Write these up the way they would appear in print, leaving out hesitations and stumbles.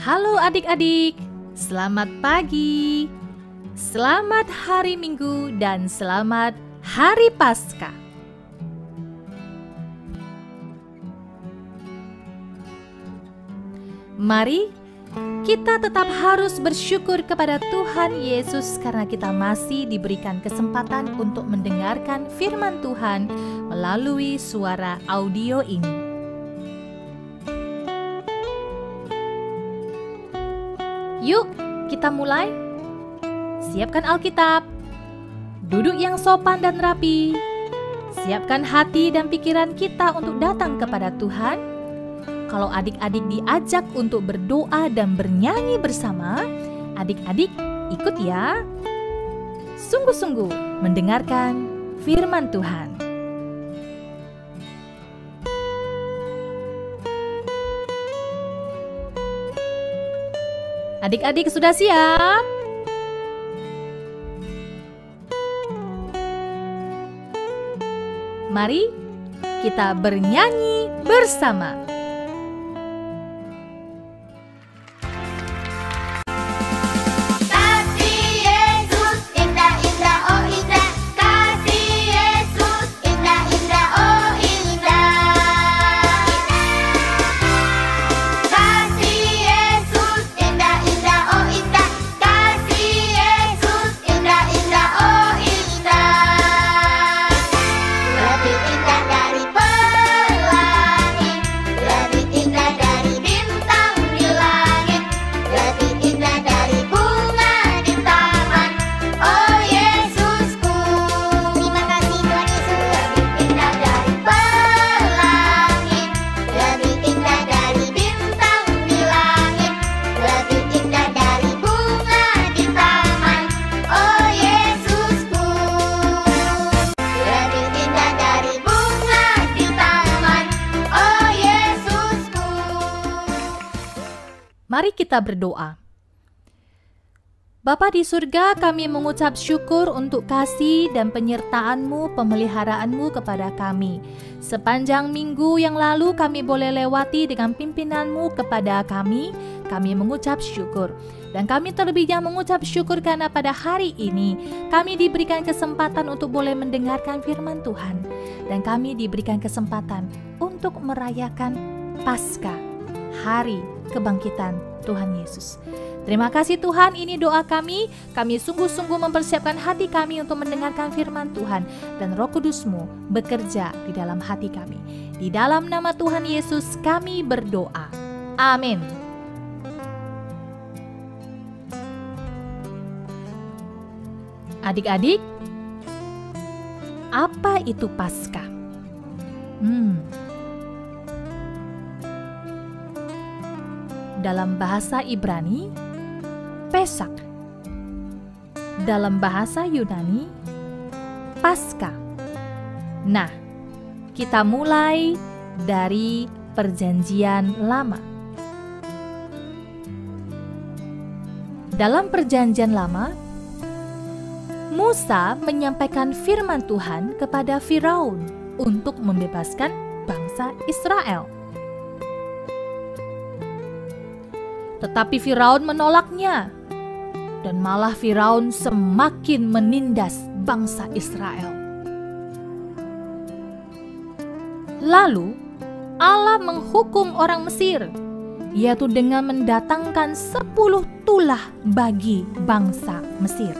Halo adik-adik, selamat pagi, selamat hari Minggu, dan selamat Hari Paskah. Mari kita tetap harus bersyukur kepada Tuhan Yesus karena kita masih diberikan kesempatan untuk mendengarkan firman Tuhan melalui suara audio ini. Yuk, kita mulai. Siapkan Alkitab, duduk yang sopan dan rapi. Siapkan hati dan pikiran kita untuk datang kepada Tuhan. Kalau adik-adik diajak untuk berdoa dan bernyanyi bersama, adik-adik ikut ya. Sungguh-sungguh mendengarkan firman Tuhan. Adik-adik sudah siap? Mari kita bernyanyi bersama. Mari kita berdoa. Bapa di surga, kami mengucap syukur untuk kasih dan penyertaan-Mu, pemeliharaanmu kepada kami. Sepanjang minggu yang lalu kami boleh lewati dengan pimpinan-Mu kepada kami mengucap syukur. Dan kami terlebihnya mengucap syukur karena pada hari ini kami diberikan kesempatan untuk boleh mendengarkan firman Tuhan. Dan kami diberikan kesempatan untuk merayakan Paskah, hari kebangkitan Tuhan Yesus. Terima kasih Tuhan, ini doa kami. Kami sungguh-sungguh mempersiapkan hati kami untuk mendengarkan firman Tuhan, dan Roh Kudus-Mu bekerja di dalam hati kami. Di dalam nama Tuhan Yesus kami berdoa. Amin. Adik-adik, apa itu Paskah? Dalam bahasa Ibrani, Pesak. Dalam bahasa Yunani, Paskah. Nah, kita mulai dari Perjanjian Lama. Dalam Perjanjian Lama, Musa menyampaikan firman Tuhan kepada Firaun untuk membebaskan bangsa Israel. Tetapi Firaun menolaknya, dan malah Firaun semakin menindas bangsa Israel. Lalu Allah menghukum orang Mesir, yaitu dengan mendatangkan 10 tulah bagi bangsa Mesir.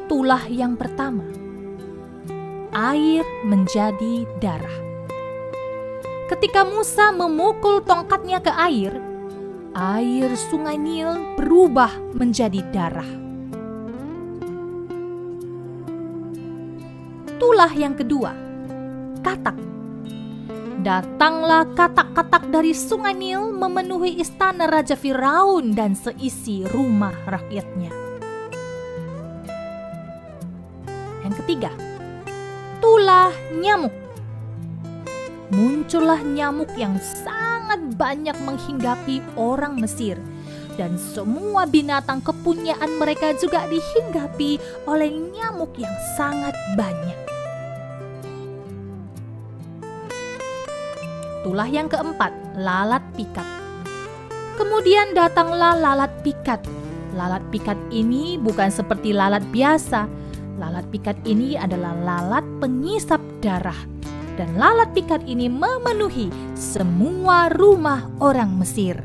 Tulah yang pertama, air menjadi darah. Ketika Musa memukul tongkatnya ke air Sungai Nil berubah menjadi darah. Tulah yang kedua, katak. Datanglah katak-katak dari Sungai Nil memenuhi istana Raja Firaun dan seisi rumah rakyatnya. Yang ketiga, tulah nyamuk. Muncullah nyamuk yang sangat banyak menghinggapi orang Mesir, dan semua binatang kepunyaan mereka juga dihinggapi oleh nyamuk yang sangat banyak. Tulah yang keempat, lalat pikat. Kemudian datanglah lalat pikat. Lalat pikat ini bukan seperti lalat biasa. Lalat pikat ini adalah lalat pengisap darah. Dan lalat pikat ini memenuhi semua rumah orang Mesir.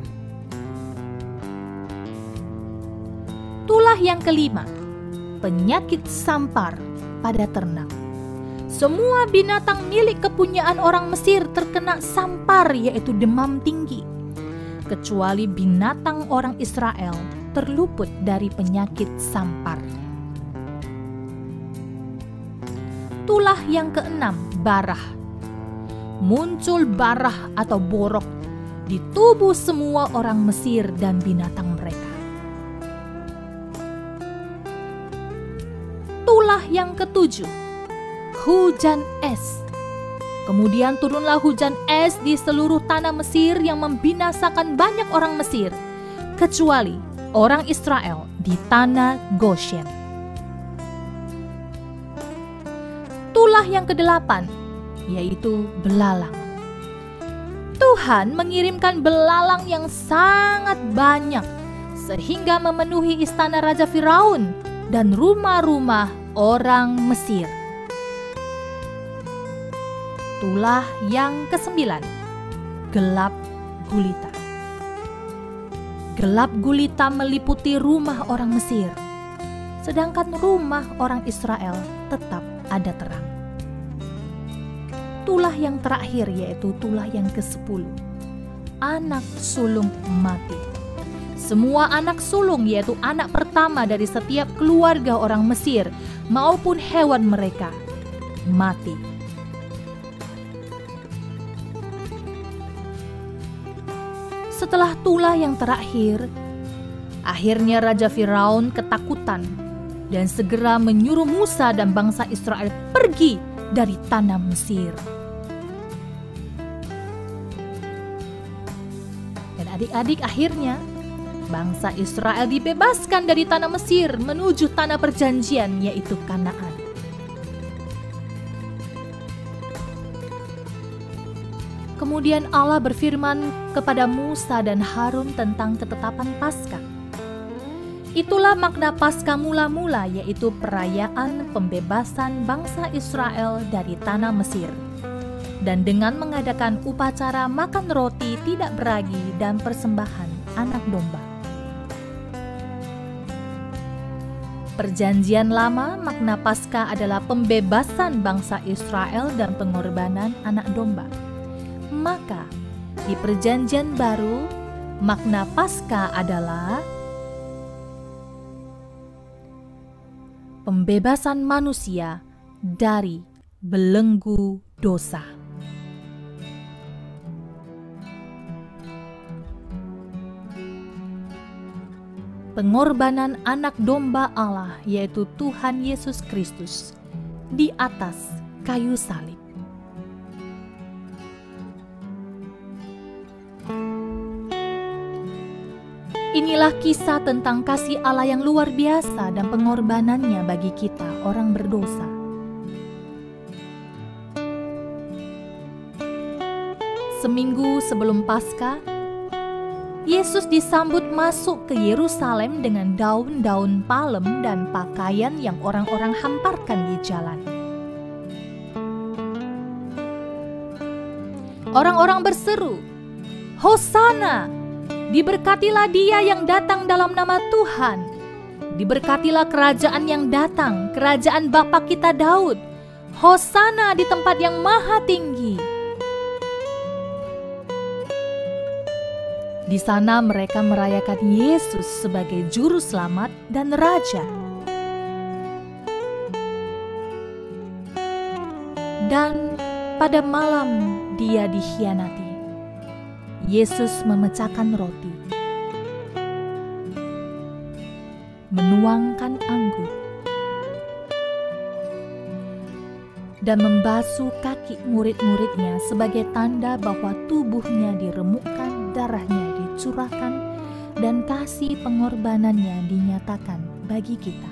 Tulah yang kelima, penyakit sampar pada ternak. Semua binatang milik kepunyaan orang Mesir terkena sampar, yaitu demam tinggi. Kecuali binatang orang Israel terluput dari penyakit sampar. Tulah yang keenam, barah. Muncul barah atau borok di tubuh semua orang Mesir dan binatang mereka. Tulah yang ketujuh, hujan es. Kemudian turunlah hujan es di seluruh tanah Mesir yang membinasakan banyak orang Mesir, kecuali orang Israel di tanah Goshen. Tulah yang kedelapan, yaitu belalang. Tuhan mengirimkan belalang yang sangat banyak, sehingga memenuhi istana Raja Firaun dan rumah-rumah orang Mesir. Tulah yang kesembilan, gelap gulita. Gelap gulita meliputi rumah orang Mesir, sedangkan rumah orang Israel tetap ada terang. Tulah yang terakhir, yaitu tulah yang ke-10, anak sulung mati. Semua anak sulung, yaitu anak pertama dari setiap keluarga orang Mesir maupun hewan mereka, mati. Setelah tulah yang terakhir, akhirnya Raja Firaun ketakutan dan segera menyuruh Musa dan bangsa Israel pergi dari tanah Mesir. Dan adik-adik, akhirnya bangsa Israel dibebaskan dari tanah Mesir menuju tanah perjanjian, yaitu Kanaan. Kemudian Allah berfirman kepada Musa dan Harun tentang ketetapan Paskah. Itulah makna Paskah mula-mula, yaitu perayaan pembebasan bangsa Israel dari tanah Mesir. Dan dengan mengadakan upacara makan roti tidak beragi dan persembahan anak domba. Perjanjian Lama, makna Paskah adalah pembebasan bangsa Israel dan pengorbanan anak domba. Maka di Perjanjian Baru, makna Paskah adalah pembebasan manusia dari belenggu dosa. Pengorbanan anak domba Allah, yaitu Tuhan Yesus Kristus, di atas kayu salib. Inilah kisah tentang kasih Allah yang luar biasa dan pengorbanannya bagi kita, orang berdosa. Seminggu sebelum Paskah, Yesus disambut masuk ke Yerusalem dengan daun-daun palem dan pakaian yang orang-orang hamparkan di jalan. Orang-orang berseru, "Hosana! Diberkatilah Dia yang datang dalam nama Tuhan. Diberkatilah kerajaan yang datang, kerajaan Bapa kita Daud. Hosana di tempat yang maha tinggi." Di sana mereka merayakan Yesus sebagai juru selamat dan raja. Dan pada malam Dia dikhianati, Yesus memecahkan roti, menuangkan anggur, dan membasuh kaki murid-muridnya sebagai tanda bahwa tubuhnya diremukkan, darahnya dicurahkan, dan kasih pengorbanannya dinyatakan bagi kita.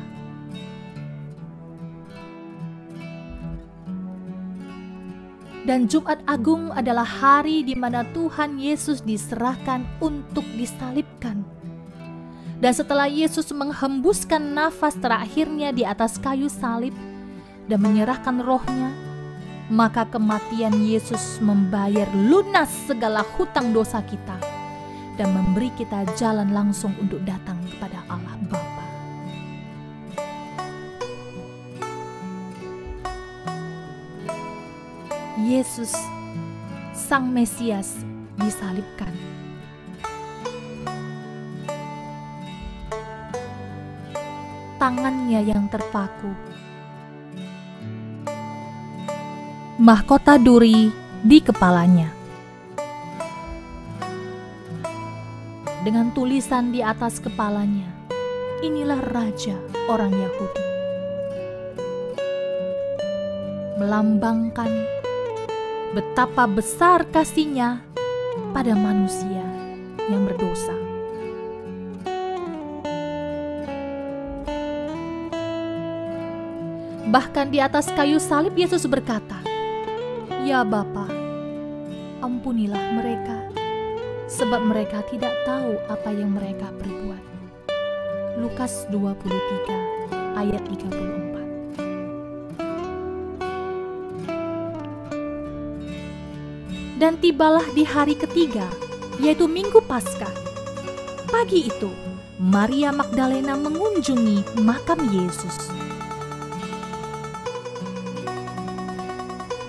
Dan Jumat Agung adalah hari di mana Tuhan Yesus diserahkan untuk disalibkan. Dan setelah Yesus menghembuskan nafas terakhirnya di atas kayu salib dan menyerahkan rohnya, maka kematian Yesus membayar lunas segala hutang dosa kita dan memberi kita jalan langsung untuk datang kepada Allah Bapa. Yesus, Sang Mesias, disalibkan. Tangannya yang terpaku, mahkota duri di kepalanya, dengan tulisan di atas kepalanya, "Inilah Raja orang Yahudi." Melambangkan betapa besar kasih-Nya pada manusia yang berdosa. Bahkan di atas kayu salib Yesus berkata, "Ya Bapa, ampunilah mereka, sebab mereka tidak tahu apa yang mereka perbuat." Lukas 23 ayat 34. Dan tibalah di hari ketiga, yaitu Minggu Paskah. Pagi itu, Maria Magdalena mengunjungi makam Yesus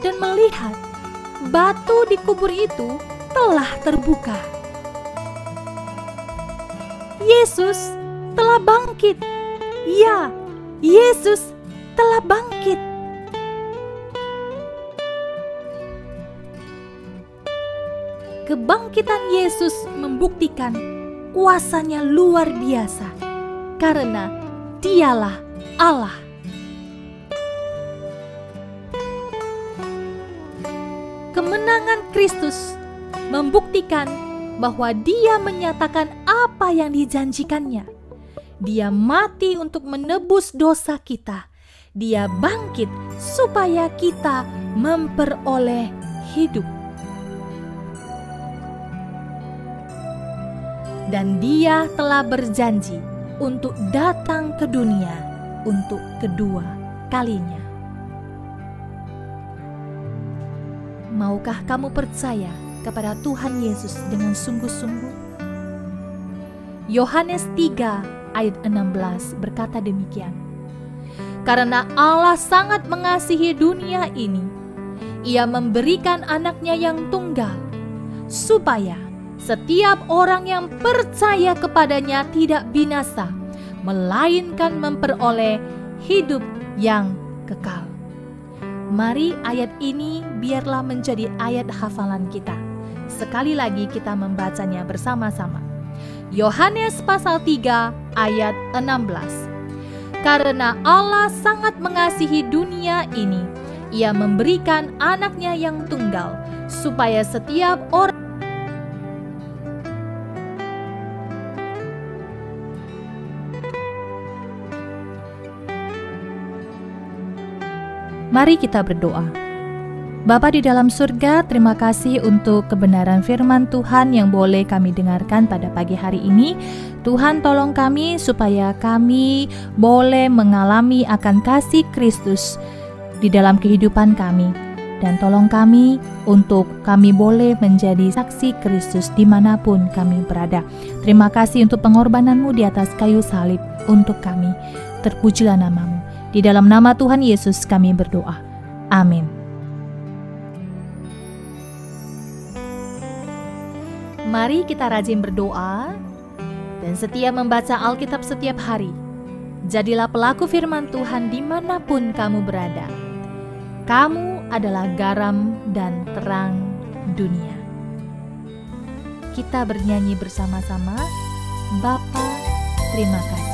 dan melihat batu di kubur itu telah terbuka. Yesus telah bangkit. Ya, Yesus telah bangkit. Kebangkitan Yesus membuktikan kuasa-Nya luar biasa karena Dialah Allah. Kemenangan Kristus membuktikan bahwa Dia menyatakan apa yang dijanjikannya. Dia mati untuk menebus dosa kita. Dia bangkit supaya kita memperoleh hidup. Dan Dia telah berjanji untuk datang ke dunia untuk kedua kalinya. Maukah kamu percaya kepada Tuhan Yesus dengan sungguh-sungguh? Yohanes 3 ayat 16 berkata demikian, "Karena Allah sangat mengasihi dunia ini, Ia memberikan anaknya yang tunggal, supaya setiap orang yang percaya kepadanya tidak binasa, melainkan memperoleh hidup yang kekal." Mari ayat ini biarlah menjadi ayat hafalan kita. Sekali lagi kita membacanya bersama-sama. Yohanes pasal 3 ayat 16. "Karena Allah sangat mengasihi dunia ini, Ia memberikan anaknya yang tunggal, supaya setiap orang..." Mari kita berdoa. Bapa di dalam surga, terima kasih untuk kebenaran firman Tuhan yang boleh kami dengarkan pada pagi hari ini. Tuhan, tolong kami supaya kami boleh mengalami akan kasih Kristus di dalam kehidupan kami. Dan tolong kami untuk kami boleh menjadi saksi Kristus dimanapun kami berada. Terima kasih untuk pengorbanan-Mu di atas kayu salib untuk kami. Terpujilah nama-Mu. Di dalam nama Tuhan Yesus kami berdoa. Amin. Mari kita rajin berdoa dan setia membaca Alkitab setiap hari. Jadilah pelaku firman Tuhan dimanapun kamu berada. Kamu adalah garam dan terang dunia. Kita bernyanyi bersama-sama. Bapa, terima kasih.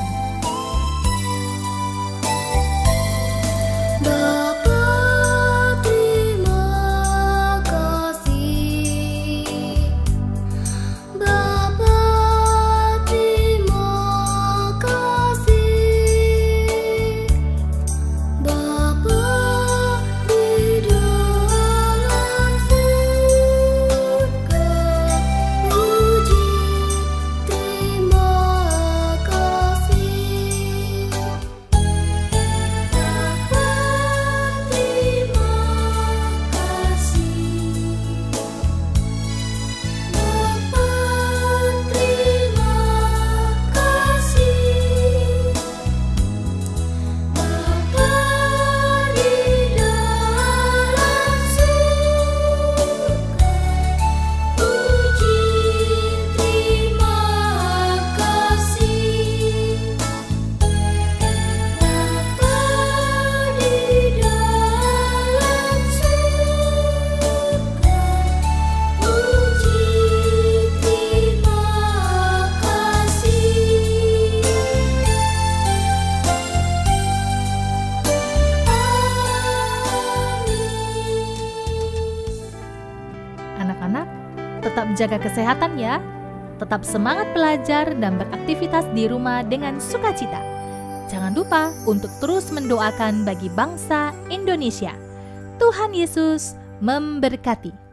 tetap jaga kesehatan ya. Tetap semangat belajar dan beraktivitas di rumah dengan sukacita. Jangan lupa untuk terus mendoakan bagi bangsa Indonesia. Tuhan Yesus memberkati.